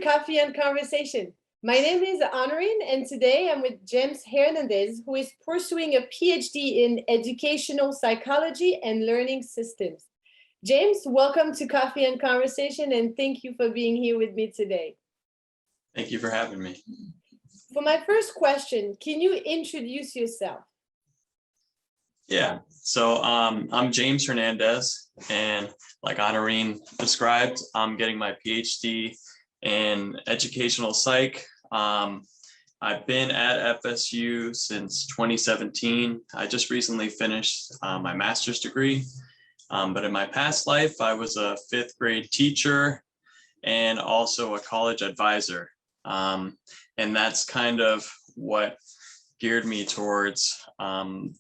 Coffee and Conversation. My name is Honorine, and today I'm with James Hernandez, who is pursuing a PhD in educational psychology and learning systems. James, welcome to Coffee and Conversation, and thank you for being here with me today. Thank you for having me. For my first question, can you introduce yourself? Yeah, so I'm James Hernandez, and like Honorine described, I'm getting my PhD in educational psych. I've been at FSU since 2017. I just recently finished my master's degree, but in my past life, I was a fifth grade teacher and also a college advisor. And that's kind of what geared me towards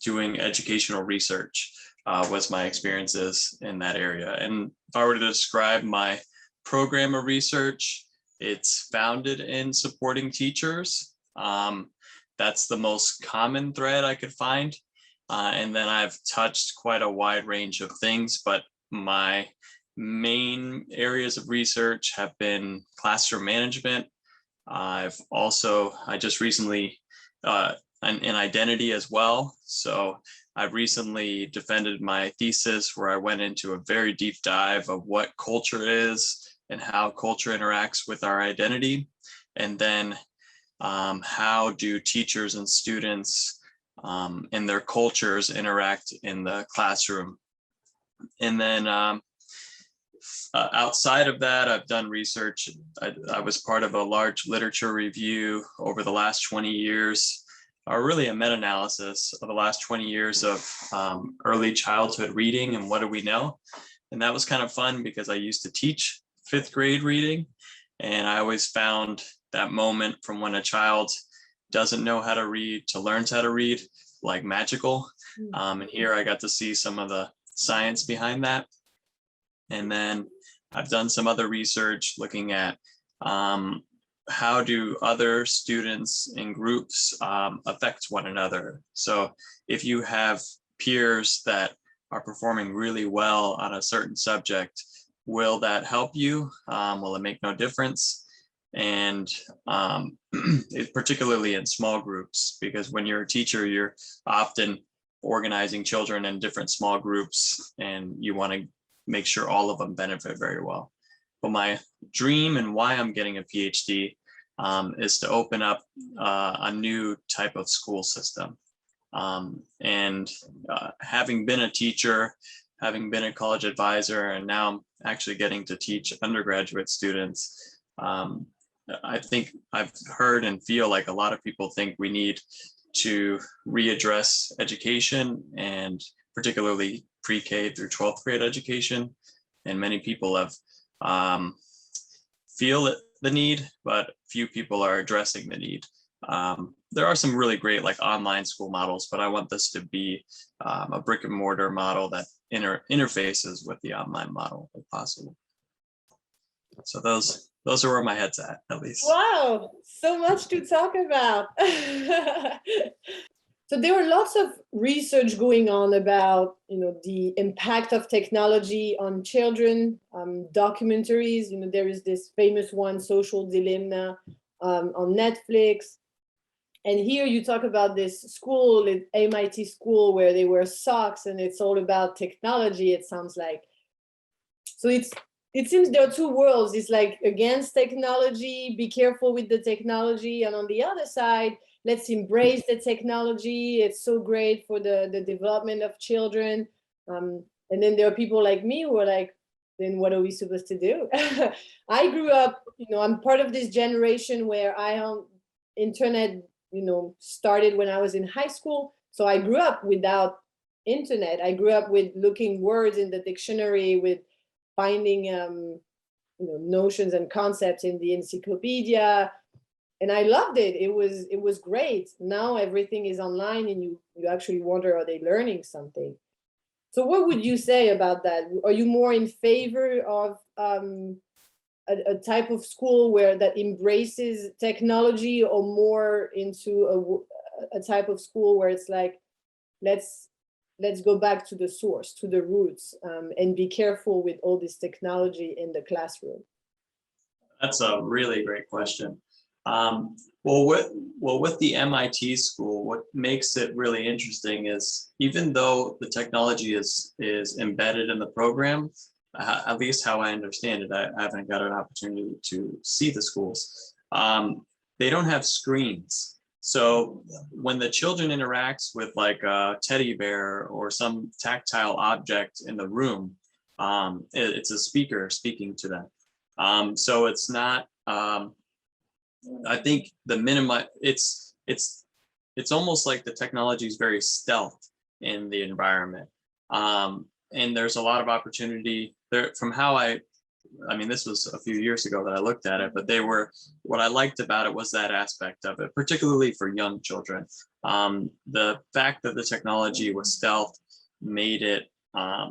doing educational research was my experiences in that area. And if I were to describe my program of research, it's founded in supporting teachers. That's the most common thread I could find. And then I've touched quite a wide range of things, but my main areas of research have been classroom management. I just recently in identity as well. So I've recently defended my thesis where I went into a very deep dive of what culture is and how culture interacts with our identity. And then how do teachers and students and their cultures interact in the classroom. And then outside of that, I've done research. I was part of a large literature review over the last 20 years, or really a meta-analysis of the last 20 years of early childhood reading and what do we know. And that was kind of fun because I used to teach fifth grade reading. And I always found that moment from when a child doesn't know how to read to learns how to read, like magical. And here I got to see some of the science behind that. And then I've done some other research looking at how do other students in groups affect one another. So if you have peers that are performing really well on a certain subject, will that help you? Will it make no difference? And particularly in small groups, because when you're a teacher, you're often organizing children in different small groups and you want to make sure all of them benefit very well. But my dream and why I'm getting a PhD is to open up a new type of school system. Having been a teacher, having been a college advisor, and now I'm actually getting to teach undergraduate students, I think I've heard and feel like a lot of people think we need to readdress education, and particularly pre-K through 12th grade education. And many people have feel the need, but few people are addressing the need. There are some really great like online school models, but I want this to be a brick and mortar model that interfaces with the online model if possible. So those are where my head's at least. Wow, so much to talk about. So there were lots of research going on about, the impact of technology on children, documentaries. There is this famous one, Social Dilemma, on Netflix. And here you talk about this school, MIT school, where they wear socks and it's all about technology, it sounds like. So it seems there are two worlds. It's like against technology, be careful with the technology. And on the other side, let's embrace the technology. It's so great for the development of children. And then there are people like me who are like, then what are we supposed to do? I grew up, I'm part of this generation where internet, started when I was in high school. So I grew up without internet. I grew up with looking words in the dictionary, with finding, notions and concepts in the encyclopedia. And I loved it. It was great. Now everything is online and you actually wonder, are they learning something? So what would you say about that? Are you more in favor of a type of school that embraces technology, or more into a type of school where it's like, let's go back to the source, to the roots, and be careful with all this technology in the classroom? That's a really great question. With the MIT school, what makes it really interesting is even though the technology is embedded in the program, at least how I understand it, I haven't got an opportunity to see the schools. They don't have screens. So when the children interacts with like a teddy bear or some tactile object in the room, it's a speaker speaking to them. So it's not, I think the minimum, it's almost like the technology is very stealth in the environment. And there's a lot of opportunity there from how I mean, this was a few years ago that I looked at it, but what I liked about it was that aspect of it, particularly for young children. The fact that the technology was stealth made it, I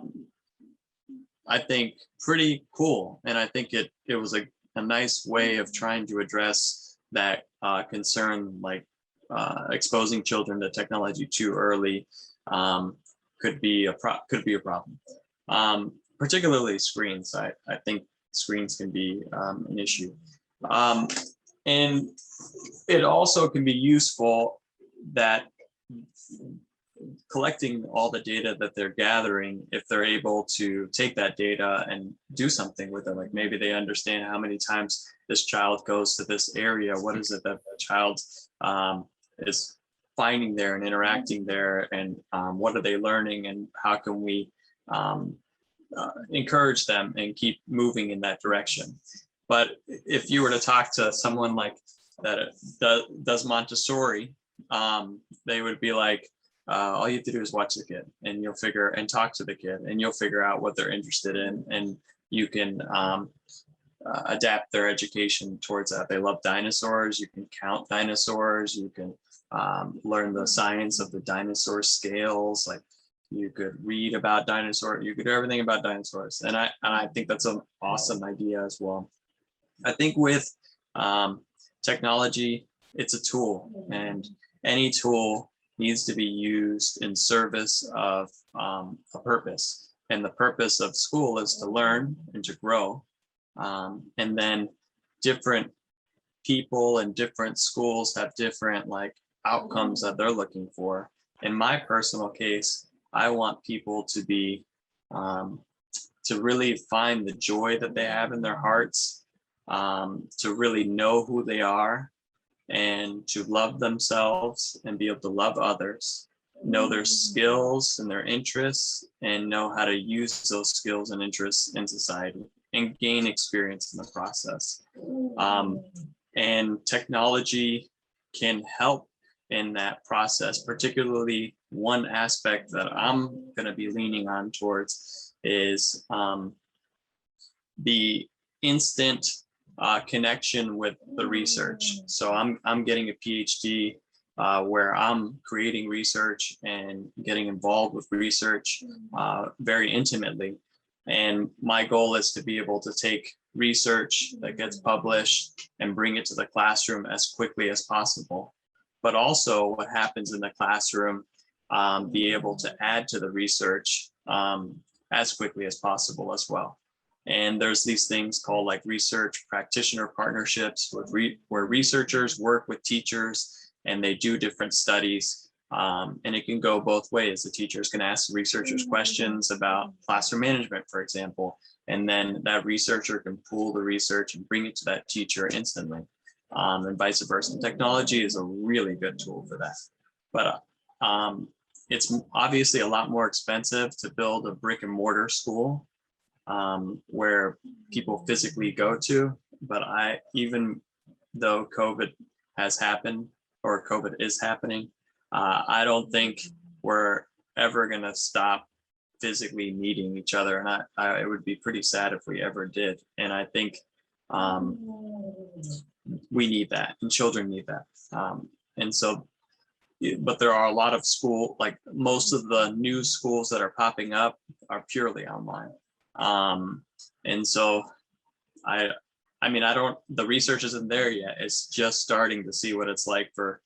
think, pretty cool. And I think it was a nice way of trying to address that concern, like exposing children to technology too early could be a problem. Particularly screens. I think screens can be an issue. And it also can be useful that collecting all the data that they're gathering, if they're able to take that data and do something with it, like maybe they understand how many times this child goes to this area, what is it that the child is finding there and interacting there, and what are they learning, and how can we encourage them and keep moving in that direction. But if you were to talk to someone like that does Montessori, they would be like, all you have to do is watch the kid and talk to the kid, and you'll figure out what they're interested in, and you can adapt their education towards that. They love dinosaurs. You can count dinosaurs. You can learn the science of the dinosaur scales. Like you could read about dinosaurs. You could do everything about dinosaurs. And I think that's an awesome idea as well. I think with technology, it's a tool, and any tool needs to be used in service of a purpose. And the purpose of school is to learn and to grow. And then different people and different schools have different like outcomes that they're looking for. In my personal case, I want people to be to really find the joy that they have in their hearts, to really know who they are, and to love themselves and be able to love others, know their skills and their interests, and know how to use those skills and interests in society and gain experience in the process. And technology can help in that process. Particularly one aspect that I'm going to be leaning on towards is the instant connection with the research. So I'm getting a PhD where I'm creating research and getting involved with research very intimately. And my goal is to be able to take research that gets published and bring it to the classroom as quickly as possible. But also what happens in the classroom, be able to add to the research as quickly as possible as well. And there's these things called like research practitioner partnerships where researchers work with teachers and they do different studies. And it can go both ways. The teachers can ask researchers questions about classroom management, for example, and then that researcher can pull the research and bring it to that teacher instantly, and vice versa. And technology is a really good tool for that. But it's obviously a lot more expensive to build a brick and mortar school where people physically go to. But even though COVID has happened or COVID is happening, I don't think we're ever going to stop physically meeting each other. And it would be pretty sad if we ever did. And I think we need that, and children need that. And so, but there are a lot of like most of the new schools that are popping up are purely online. And so I mean, the research isn't there yet. It's just starting to see what it's like for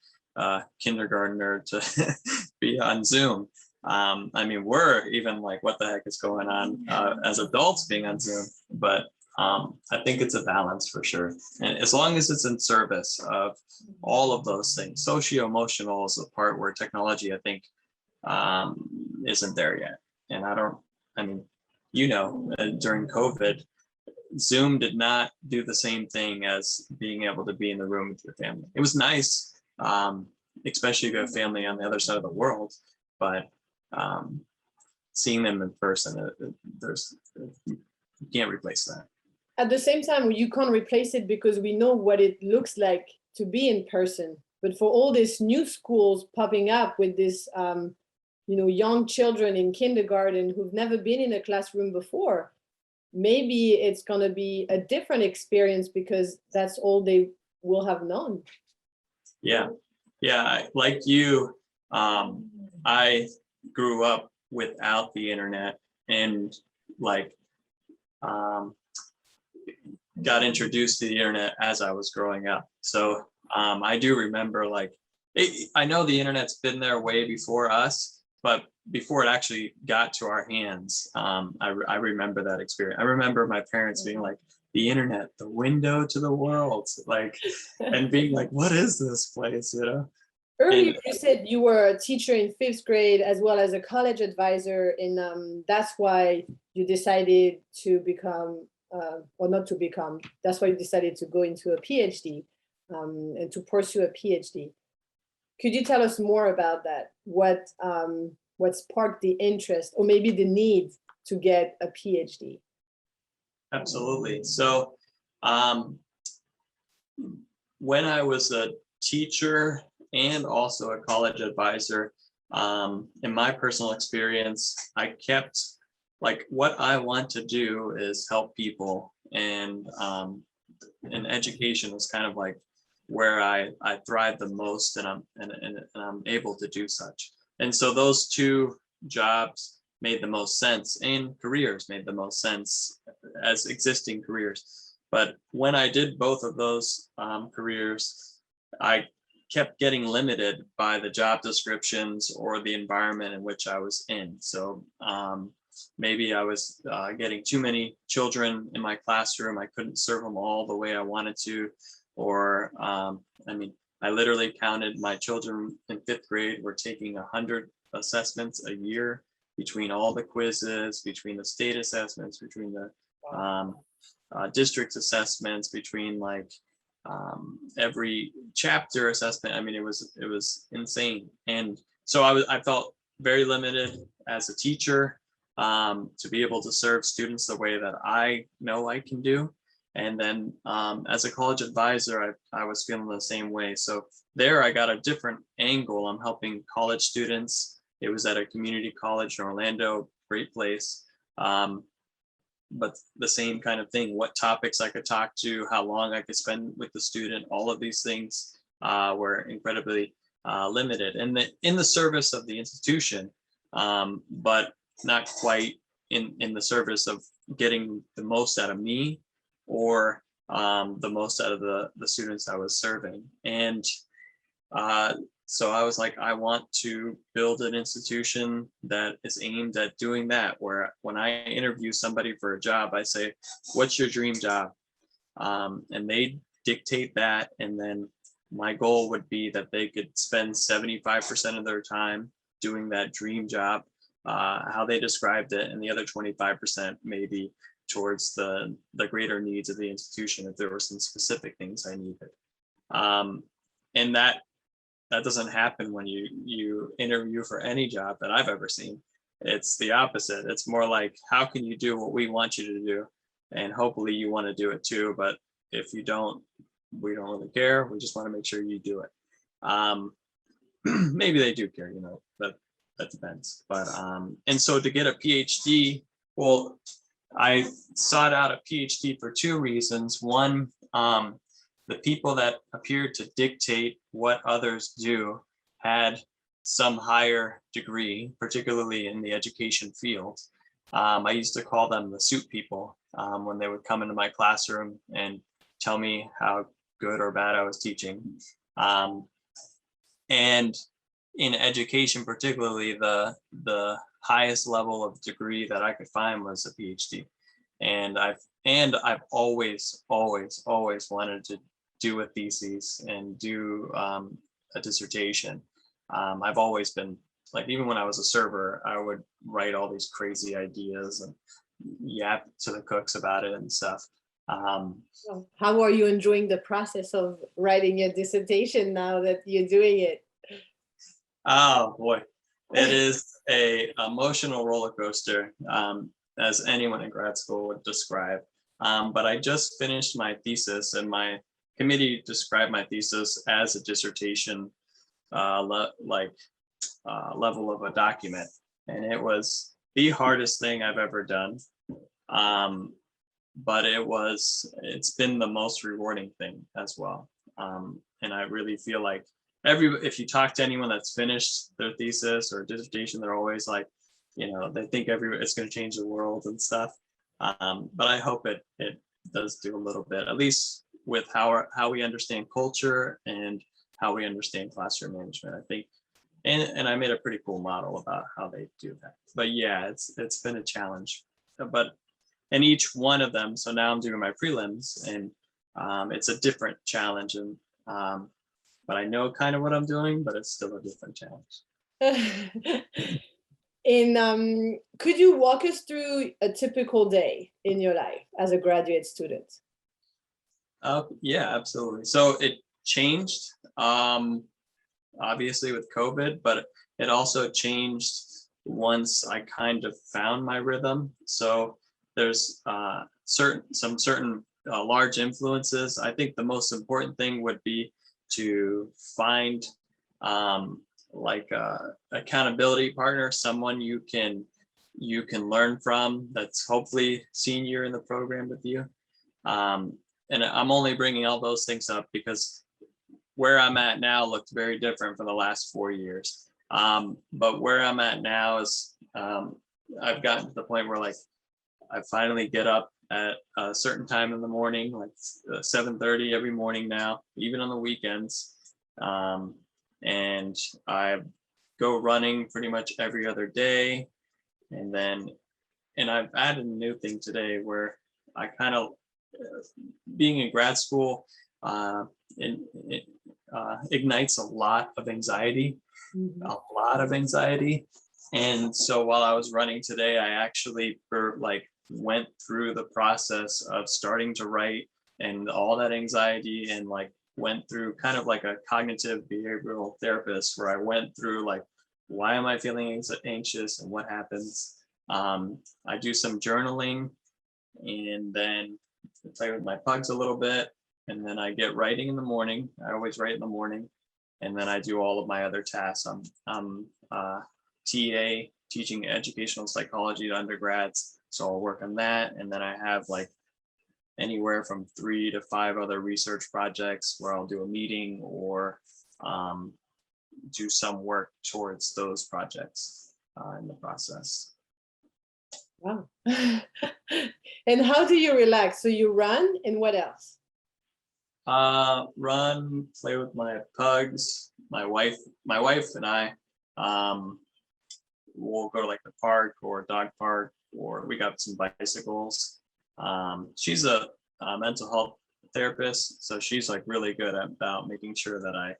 kindergartner to be on Zoom. I mean, we're even like, what the heck is going on as adults being on Zoom? But I think it's a balance for sure. And as long as it's in service of all of those things, socio-emotional is the part where technology, I think, isn't there yet. And I mean, during COVID, Zoom did not do the same thing as being able to be in the room with your family. It was nice, especially if you have family on the other side of the world, but seeing them in person, you can't replace that. At the same time, you can't replace it because we know what it looks like to be in person. But for all these new schools popping up with this, young children in kindergarten who've never been in a classroom before, maybe it's going to be a different experience because that's all they will have known. Yeah. Like you, I grew up without the internet and got introduced to the internet as I was growing up. So I do remember I know the internet's been there way before us, but before it actually got to our hands, I remember that experience. I remember my parents being like, the internet, the window to the world, and being like, what is this place, Earlier, you said you were a teacher in 5th grade as well as a college advisor, and that's why you decided to become, or not to become, that's why you decided to go into a PhD and to pursue a PhD. Could you tell us more about that? What sparked the interest or maybe the need to get a PhD? Absolutely. So when I was a teacher and also a college advisor, in my personal experience, I kept what I want to do is help people, and education is kind of where I thrive the most, and I'm able to do such. And so those two jobs made the most sense, and careers made the most sense as existing careers. But when I did both of those careers, I kept getting limited by the job descriptions or the environment in which I was in. So maybe I was getting too many children in my classroom. I couldn't serve them all the way I wanted to. Or, I literally counted my children in 5th grade were taking 100 assessments a year, between all the quizzes, between the state assessments, between the district assessments, between every chapter assessment. It was insane. And so I felt very limited as a teacher to be able to serve students the way that I know I can do. And then as a college advisor, I was feeling the same way. So there I got a different angle. I'm helping college students. It was at a community college in Orlando, great place. But the same kind of thing, what topics I could talk to, how long I could spend with the student, all of these things were incredibly limited and in the service of the institution, but not quite in the service of getting the most out of me or the most out of the students I was serving. And so I was like, I want to build an institution that is aimed at doing that, where when I interview somebody for a job, I say, what's your dream job? And they dictate that. And then my goal would be that they could spend 75% of their time doing that dream job, how they described it, and the other 25% maybe towards the greater needs of the institution if there were some specific things I needed. And that doesn't happen when you interview for any job that I've ever seen. It's the opposite. It's more like, how can you do what we want you to do? And hopefully you want to do it too. But if you don't, we don't really care. We just want to make sure you do it. Maybe they do care, but that depends. But and so to get a PhD, well, I sought out a PhD for two reasons. One, the people that appeared to dictate what others do had some higher degree, particularly in the education field. I used to call them the suit people when they would come into my classroom and tell me how good or bad I was teaching. And in education, particularly, the highest level of degree that I could find was a PhD. and I've always wanted to do a thesis and do a dissertation. I've always been like, even when I was a server, I would write all these crazy ideas and yap to the cooks about it and stuff. So how are you enjoying the process of writing a dissertation now that you're doing it? Oh boy, it is a emotional roller coaster, as anyone in grad school would describe. But I just finished my thesis, and my committee described my thesis as a dissertation level of a document, and it was the hardest thing I've ever done. But it's been the most rewarding thing as well. And I really feel like if you talk to anyone that's finished their thesis or dissertation, they're always like, they think it's going to change the world and stuff. But I hope it does do a little bit, at least with how we understand culture and how we understand classroom management, I think. And I made a pretty cool model about how they do that. But yeah, it's been a challenge. And each one of them, so now I'm doing my prelims, and it's a different challenge. And but I know kind of what I'm doing, but it's still a different challenge. Could you walk us through a typical day in your life as a graduate student? Yeah, absolutely. So it changed, obviously with COVID, but it also changed once I kind of found my rhythm. So there's certain large influences. I think the most important thing would be to find like a accountability partner, someone you can learn from, that's hopefully senior in the program with you. And I'm only bringing all those things up because where I'm at now looked very different for the last 4 years. But where I'm at now is I've gotten to the point where like I finally get up at a certain time in the morning, like 7:30 every morning now, even on the weekends. And I go running pretty much every other day. And I've added a new thing today where I kind of, being in grad school, it ignites a lot of anxiety, a lot of anxiety. And so while I was running today, I actually went through the process of starting to write and all that anxiety, and like went through kind of like a cognitive behavioral therapist where I went through like, why am I feeling anxious and what happens? I do some journaling, and then I play with my pugs a little bit, and then I get writing in the morning. I always write in the morning, and then I do all of my other tasks. I'm TA, teaching educational psychology to undergrads, so I'll work on that, and then I have like anywhere from 3 to 5 other research projects where I'll do a meeting or do some work towards those projects in the process. Wow. And how do you relax? So you run, and what else? Run, play with my pugs. My wife and I we'll go to like the park or dog park, or we got some bicycles. She's a mental health therapist, so she's like really good about making sure that I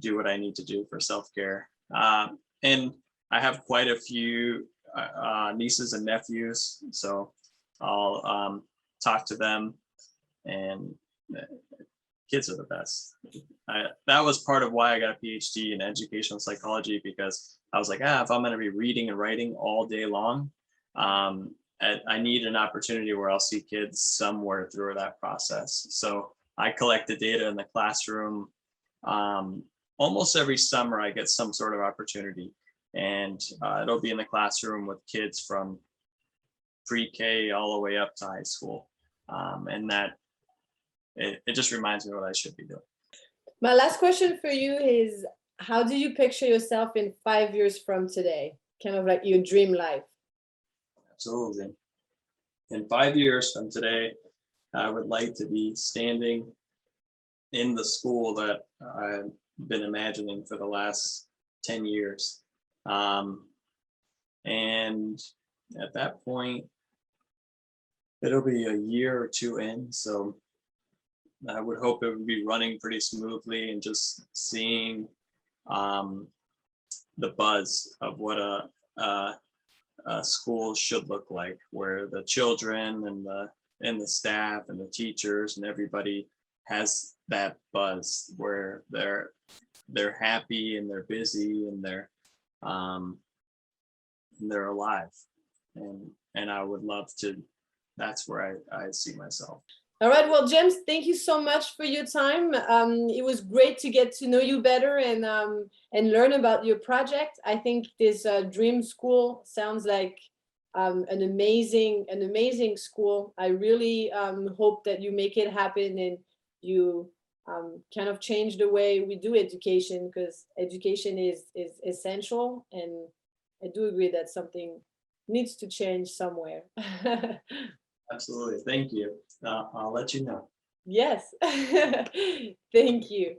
do what I need to do for self-care. And I have quite a few nieces and nephews, so I'll talk to them, and kids are the best. That was part of why I got a PhD in educational psychology, because I was like, if I'm going to be reading and writing all day long, I need an opportunity where I'll see kids somewhere through that process. So I collect the data in the classroom. Almost every summer I get some sort of opportunity, and it'll be in the classroom with kids from pre-K all the way up to high school. And that it just reminds me what I should be doing. My last question for you is, how do you picture yourself in 5 years from today? Kind of like your dream life. Absolutely. In 5 years from today, I would like to be standing in the school that I've been imagining for the last 10 years. And at that point, it'll be a year or two in, so I would hope it would be running pretty smoothly and just seeing the buzz of what a school should look like, where the children and the staff and the teachers and everybody has that buzz, where they're happy and they're busy and they're alive, and I would love to. That's where I see myself. All right, well, James, thank you so much for your time. It was great to get to know you better and learn about your project. I think this Dream School sounds like an amazing school. I really hope that you make it happen and you kind of change the way we do education, because education is essential, and I do agree that something needs to change somewhere. Absolutely. Thank you. I'll let you know. Yes. Thank you.